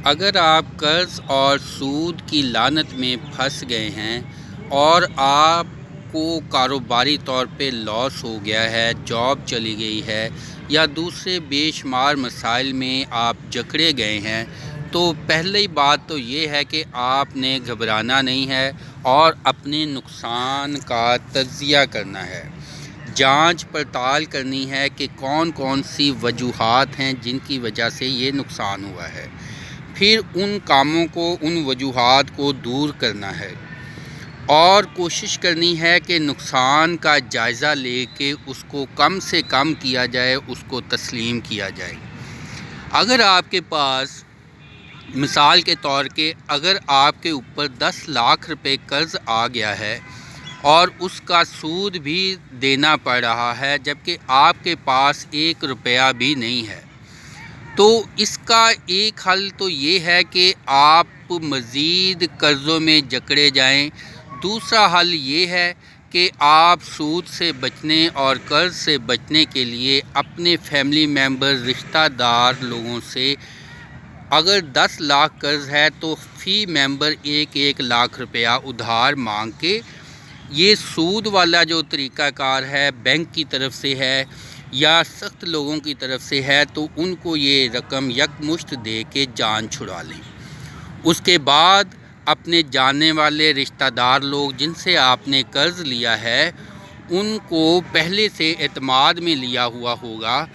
اگر آپ قرض اور سود کی لعنت میں پھنس گئے ہیں اور آپ کو کاروباری طور پہ لاس ہو گیا ہے، جاب چلی گئی ہے یا دوسرے بے شمار مسائل میں آپ جکڑے گئے ہیں، تو پہلی بات تو یہ ہے کہ آپ نے گھبرانا نہیں ہے اور اپنے نقصان کا تجزیہ کرنا ہے، جانچ پڑتال کرنی ہے کہ کون کون سی وجوہات ہیں جن کی وجہ سے یہ نقصان ہوا ہے، پھر ان کاموں کو، ان وجوہات کو دور کرنا ہے اور کوشش کرنی ہے کہ نقصان کا جائزہ لے کے اس کو کم سے کم کیا جائے، اس کو تسلیم کیا جائے۔ اگر آپ کے پاس مثال کے طور کے اگر آپ کے اوپر 10 لاکھ روپے قرض آ گیا ہے اور اس کا سود بھی دینا پڑ رہا ہے جبکہ آپ کے پاس 1 روپیہ بھی نہیں ہے، تو اس کا ایک حل تو یہ ہے کہ آپ مزید قرضوں میں جکڑے جائیں۔ دوسرا حل یہ ہے کہ آپ سود سے بچنے اور قرض سے بچنے کے لیے اپنے فیملی ممبر، رشتہ دار لوگوں سے اگر 10 لاکھ قرض ہے تو فی ممبر 1 لاکھ روپیہ ادھار مانگ کے، یہ سود والا جو طریقہ کار ہے بینک کی طرف سے ہے یا سخت لوگوں کی طرف سے ہے، تو ان کو یہ رقم یکمشت دے کے جان چھڑا لیں۔ اس کے بعد اپنے جاننے والے رشتہ دار لوگ جن سے آپ نے قرض لیا ہے، ان کو پہلے سے اعتماد میں لیا ہوا ہوگا،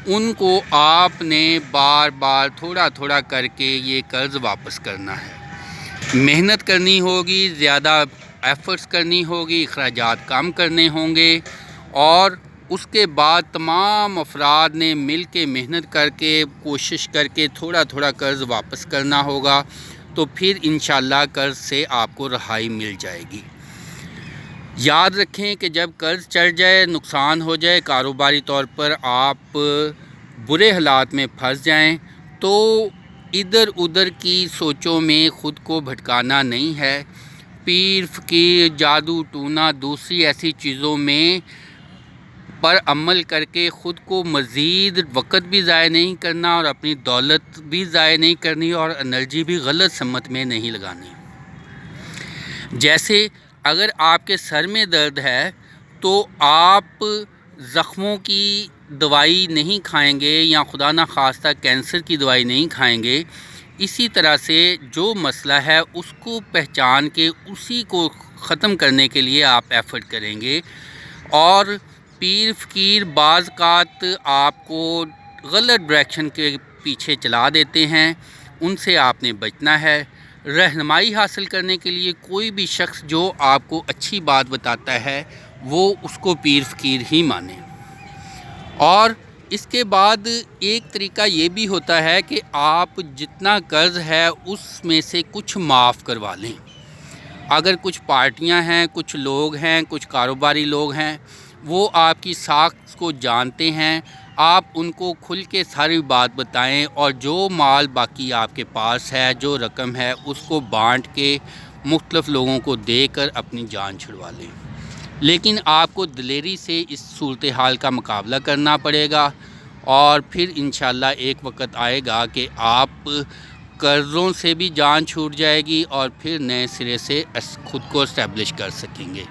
ان کو آپ نے بار بار تھوڑا تھوڑا کر کے یہ قرض واپس کرنا ہے۔ محنت کرنی ہوگی، زیادہ ایفرٹس کرنی ہوگی، اخراجات کم کرنے ہوں گے، اور اس کے بعد تمام افراد نے مل کے محنت کر کے کوشش کر کے تھوڑا تھوڑا قرض واپس کرنا ہوگا، تو پھر انشاءاللہ قرض سے آپ کو رہائی مل جائے گی۔ یاد رکھیں کہ جب قرض چڑھ جائے، نقصان ہو جائے، کاروباری طور پر آپ برے حالات میں پھنس جائیں، تو ادھر ادھر کی سوچوں میں خود کو بھٹکانا نہیں ہے، پیر، فقیر، جادو ٹونا، دوسری ایسی چیزوں میں پر عمل کر کے خود کو مزید وقت بھی ضائع نہیں کرنا اور اپنی دولت بھی ضائع نہیں کرنی اور انرجی بھی غلط سمت میں نہیں لگانی۔ جیسے اگر آپ کے سر میں درد ہے تو آپ زخموں کی دوائی نہیں کھائیں گے یا خدا نخواستہ کینسر کی دوائی نہیں کھائیں گے، اسی طرح سے جو مسئلہ ہے اس کو پہچان کے اسی کو ختم کرنے کے لیے آپ ایفرٹ کریں گے، اور پیر فقیر بعض اوقات آپ کو غلط ڈائریکشن کے پیچھے چلا دیتے ہیں، ان سے آپ نے بچنا ہے۔ رہنمائی حاصل کرنے کے لیے کوئی بھی شخص جو آپ کو اچھی بات بتاتا ہے وہ اس کو پیر فقیر ہی مانیں۔ اور اس کے بعد ایک طریقہ یہ بھی ہوتا ہے کہ آپ جتنا قرض ہے اس میں سے کچھ معاف کروا لیں۔ اگر کچھ پارٹیاں ہیں، کچھ لوگ ہیں، کچھ کاروباری لوگ ہیں، وہ آپ کی ساکھ کو جانتے ہیں، آپ ان کو کھل کے ساری بات بتائیں اور جو مال باقی آپ کے پاس ہے، جو رقم ہے، اس کو بانٹ کے مختلف لوگوں کو دے کر اپنی جان چھڑوا لیں۔ لیکن آپ کو دلیری سے اس صورتحال کا مقابلہ کرنا پڑے گا، اور پھر انشاءاللہ ایک وقت آئے گا کہ آپ قرضوں سے بھی جان چھوٹ جائے گی اور پھر نئے سرے سے خود کو اسٹیبلش کر سکیں گے۔